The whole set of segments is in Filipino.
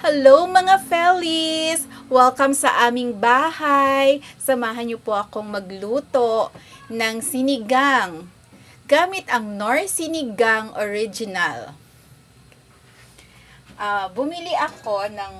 Hello mga fellies! Welcome sa aming bahay. Samahan niyo po akong magluto ng sinigang. Gamit ang Knorr Sinigang Original. Bumili ako ng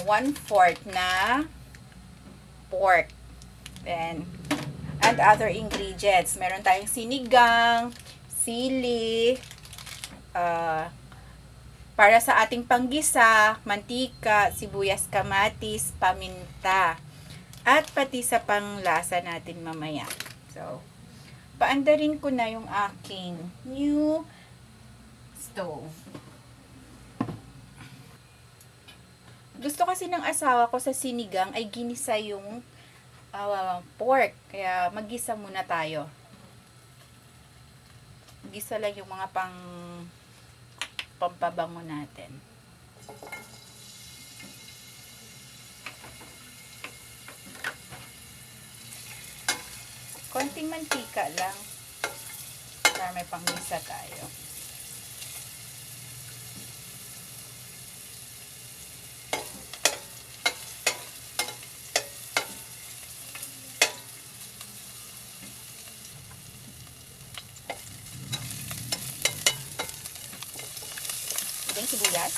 1/4 na pork. Then, and other ingredients. Meron tayong sinigang, sili, para sa ating panggisa, mantika, sibuyas, kamatis, paminta, at pati sa panglasa natin mamaya. So, paandarin ko na yung aking new stove. Gusto kasi ng asawa ko sa sinigang ay ginisa yung pork. Kaya maggisa muna tayo. Gisa lang yung mga pampabango natin. Konting mantika lang para may panggisa tayo. Then sibuyas.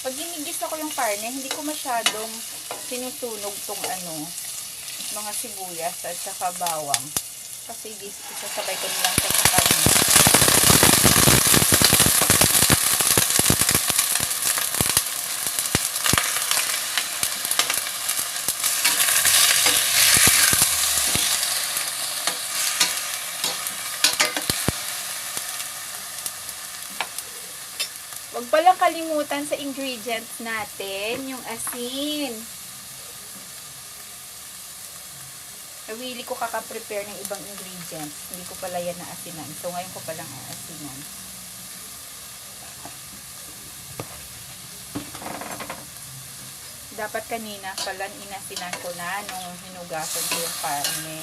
Pag ginigisa ko yung karne, hindi ko masyadong sinusunog tong mga sibuyas at saka bawang. Kasi isasabay ko nilang sa karne. Huwag palang kalimutan sa ingredients natin, yung asin. Nawili ko kaka-prepare ng ibang ingredients. Hindi ko pala yan naasinan. So, ngayon ko palang aasinan. Dapat kanina pala inasinan ko na nung hinugasan ko yung karne.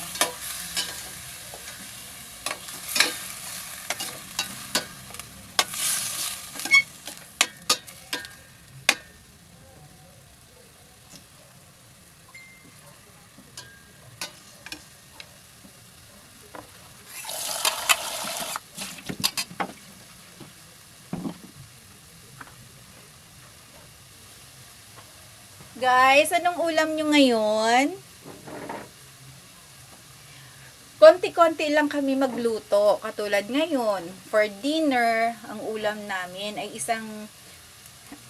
Guys, anong ulam nyo ngayon? Konti-konti lang kami magluto. Katulad ngayon, for dinner, ang ulam namin ay isang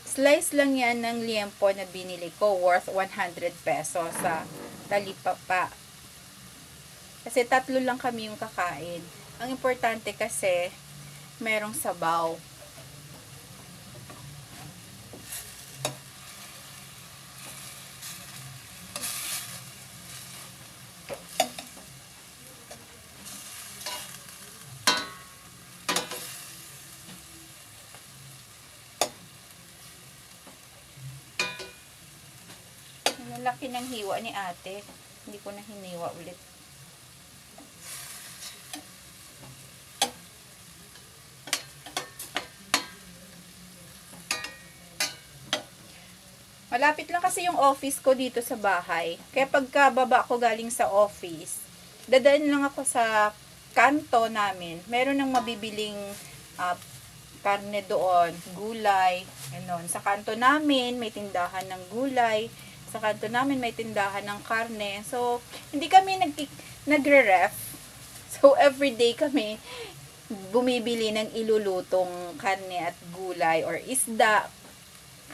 slice lang yan ng liempo na binili ko, worth 100 pesos sa Talipapa. Kasi 3 lang kami yung kakain. Ang importante kasi, merong sabaw. Laki ng hiwa ni ate. Hindi ko na hiniwa ulit. Malapit lang kasi yung office ko dito sa bahay. Kaya pagka baba ko galing sa office, dadaan lang ako sa kanto namin. Meron ng mabibiling karne doon, gulay, ganon. Sa kanto namin, may tindahan ng gulay. Sa kanto namin may tindahan ng karne. So, hindi kami nagre-ref. So, everyday kami bumibili ng ilulutong karne at gulay or isda.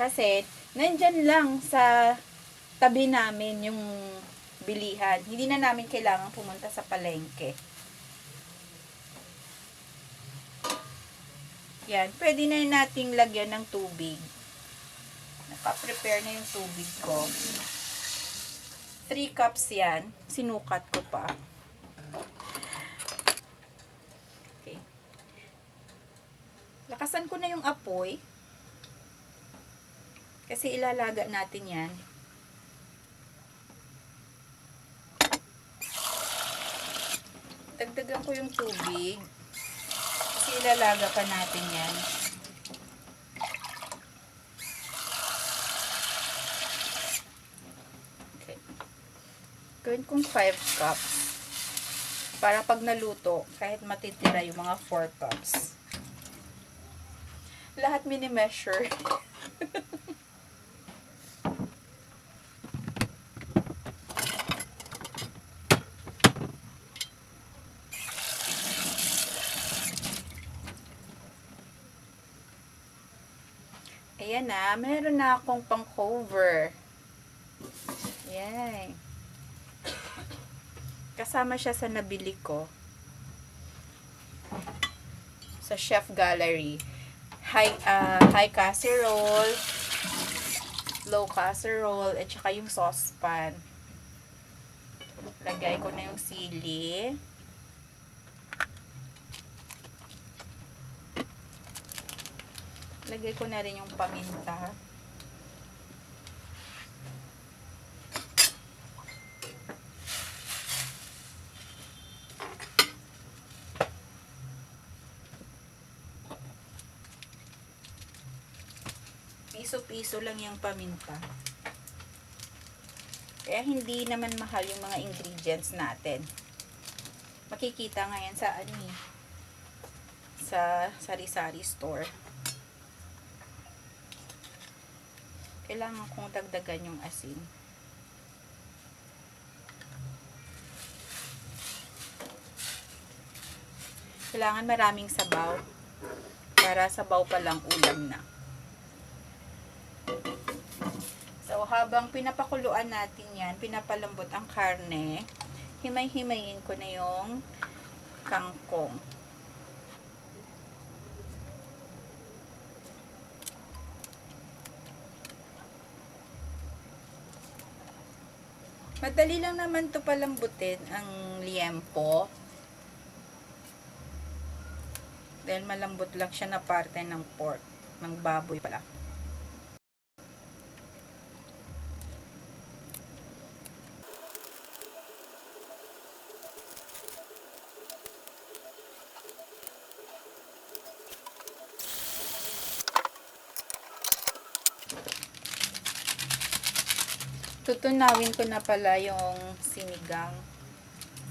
Kasi, nandyan lang sa tabi namin yung bilihan. Hindi na namin kailangan pumunta sa palengke. Yan. Pwede na nating lagyan ng tubig. Naka-prepare na yung tubig ko. 3 cups yan. Sinukat ko pa. Okay. Lakasan ko na yung apoy. Kasi ilalaga natin yan. Dagdagan ko yung tubig. Kasi Ilalaga pa natin yan. Okay. Gawin kong 5 cups. Para pag naluto, kahit matitira yung mga 4 cups. Lahat mini-measure. Ayan na, meron na akong pang cover. Ayan. Kasama siya sa nabili ko sa Chef Gallery. High casserole, low casserole, at saka yung saucepan. Lagay ko na yung sili. Lagay ko na rin yung paminta. Piso-piso lang yung paminta. Kaya hindi naman mahal yung mga ingredients natin. Makikita nga yan sa sa sari-sari store. Kailangan kong dagdagan yung asin. Kailangan maraming sabaw. Para sabaw pa lang ulam na. So, habang pinapakuluan natin yan, pinapalambot ang karne, himay-himayin ko na yung kangkong. Madali lang naman to palambutin ang liempo. Dahil malambot lang siya na parte ng pork, ng baboy pala. Tutunawin ko na pala yung sinigang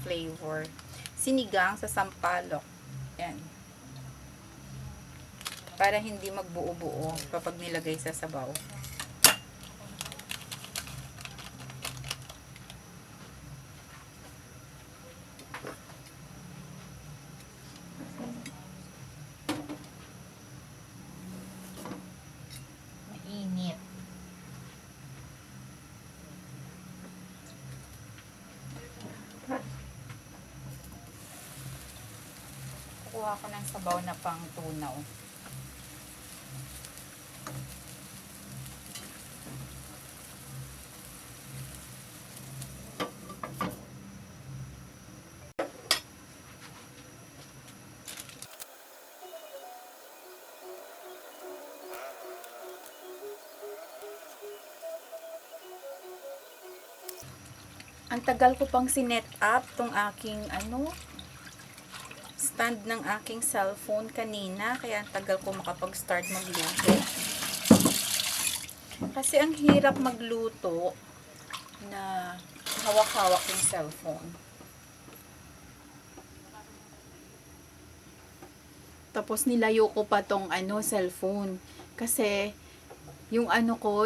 flavor. Sinigang sa sampalok. Yan. Para hindi magbuo-buo kapag nilagay sa sabaw. Mainit. Kuha ko ng sabaw na pang tunaw. Ang tagal ko pang sinet up tong aking stand ng aking cellphone kanina, kaya ang tagal ko makapag-start magluto. Kasi ang hirap magluto na hawak-hawak yung cellphone. Tapos nilayo ko pa tong cellphone kasi yung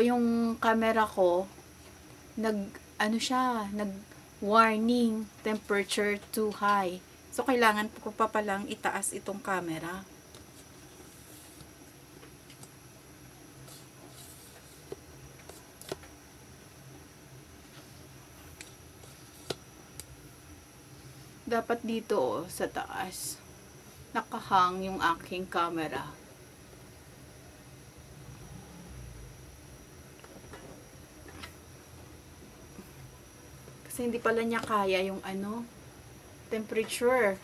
yung camera ko nag-warning, temperature too high. So, kailangan ko pa palang itaas itong camera. Dapat dito sa taas, nakahang yung aking camera. Kasi hindi pala niya kaya yung temperature.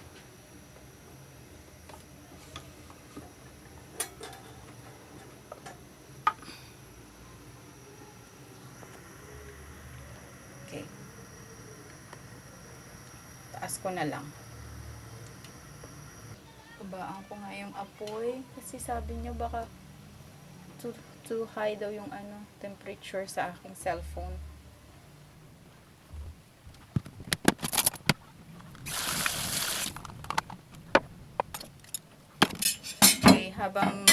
Okay. Taas ko na lang. Aba, Babaan ko nga yung apoy. Kasi sabi niya baka too high daw yung temperature sa aking cellphone. Okay, habang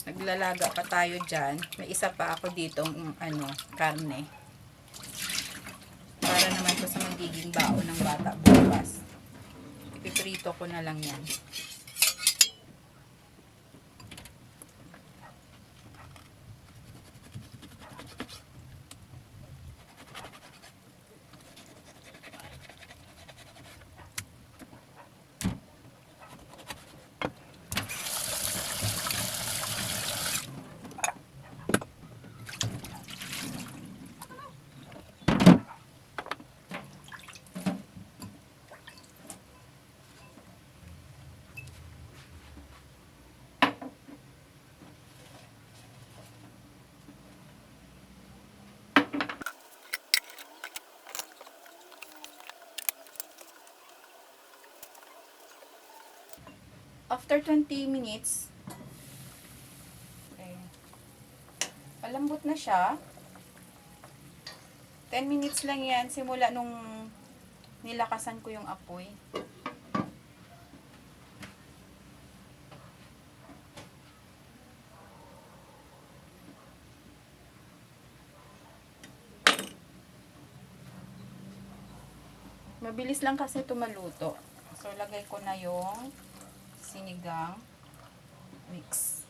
naglalaga pa tayo dyan, may isa pa ako ditong karne. Para naman to sa magiging baon ng bata bukas. Ipiprito ko na lang yan. After 20 minutes, okay, palambot na siya. 10 minutes lang yan, simula nung nilakasan ko yung apoy. Mabilis lang kasi ito maluto. So, lagay ko na yung sinigang mix.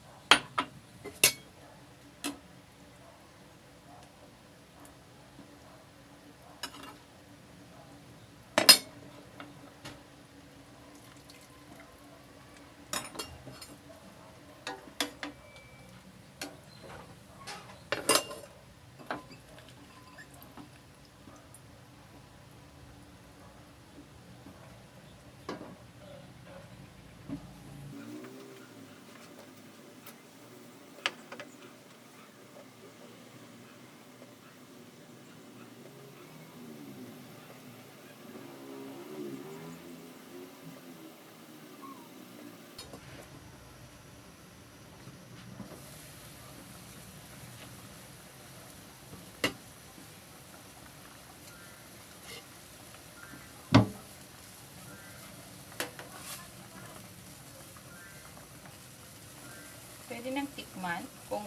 Pwede nang tikman kung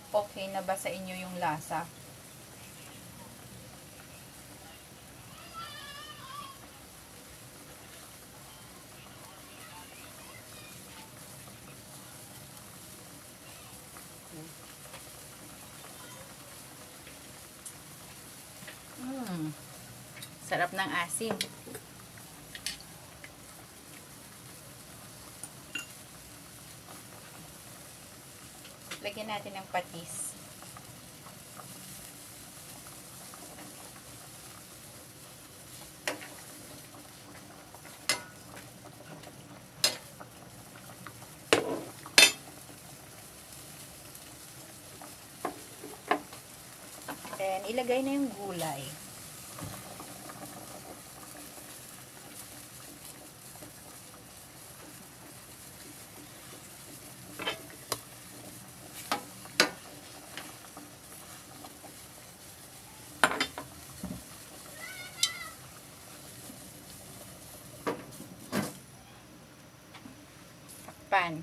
okay na ba sa inyo yung lasa. Sarap ng asin. Lagyan natin ng patis. Then, ilagay na yung gulay. Pan.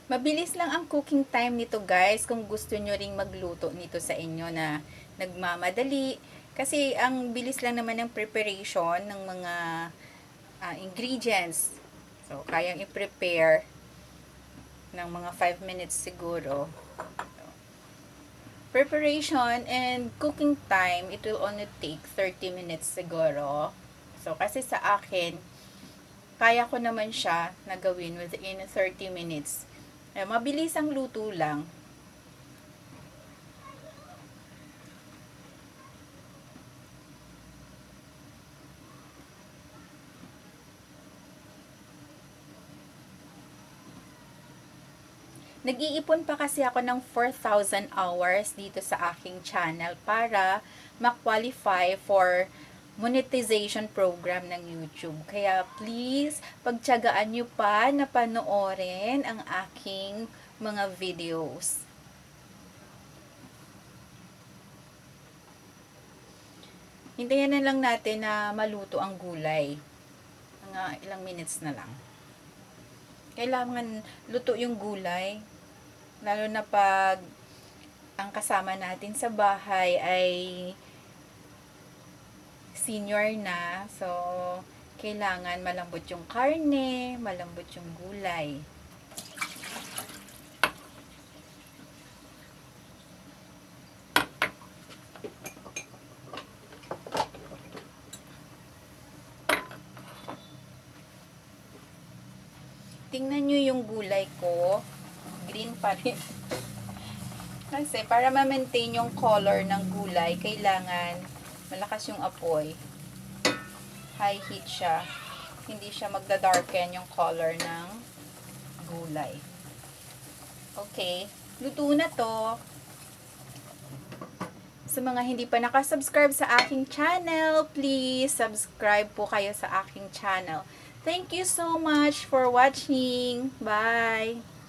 Mabilis lang ang cooking time nito guys kung gusto nyo ring magluto nito sa inyo na nagmamadali. Kasi ang bilis lang naman ng preparation ng mga ingredients. So, kayang i-prepare ng mga 5 minutes siguro. Preparation and cooking time, it will only take 30 minutes siguro. So, kasi sa akin, kaya ko naman siya na gawin within 30 minutes. Mabilis ang luto lang. Nag-iipon pa kasi ako ng 4,000 hours dito sa aking channel para ma-qualify for monetization program ng YouTube. Kaya please, pagtiyagaan nyo pa na panoorin ang aking mga videos. Hintayin na lang natin na maluto ang gulay. Mga ilang minutes na lang. Kailangan luto yung gulay. Lalo na pag ang kasama natin sa bahay ay senior na. So, kailangan malambot yung karne, malambot yung gulay. Tingnan nyo yung gulay ko. Green pa rin. Kasi para ma-maintain yung color ng gulay, kailangan malakas yung apoy. High heat siya. Hindi siya magda-darken yung color ng gulay. Okay. Luto na to. Sa mga hindi pa nakasubscribe sa aking channel, please subscribe po kayo sa aking channel. Thank you so much for watching. Bye!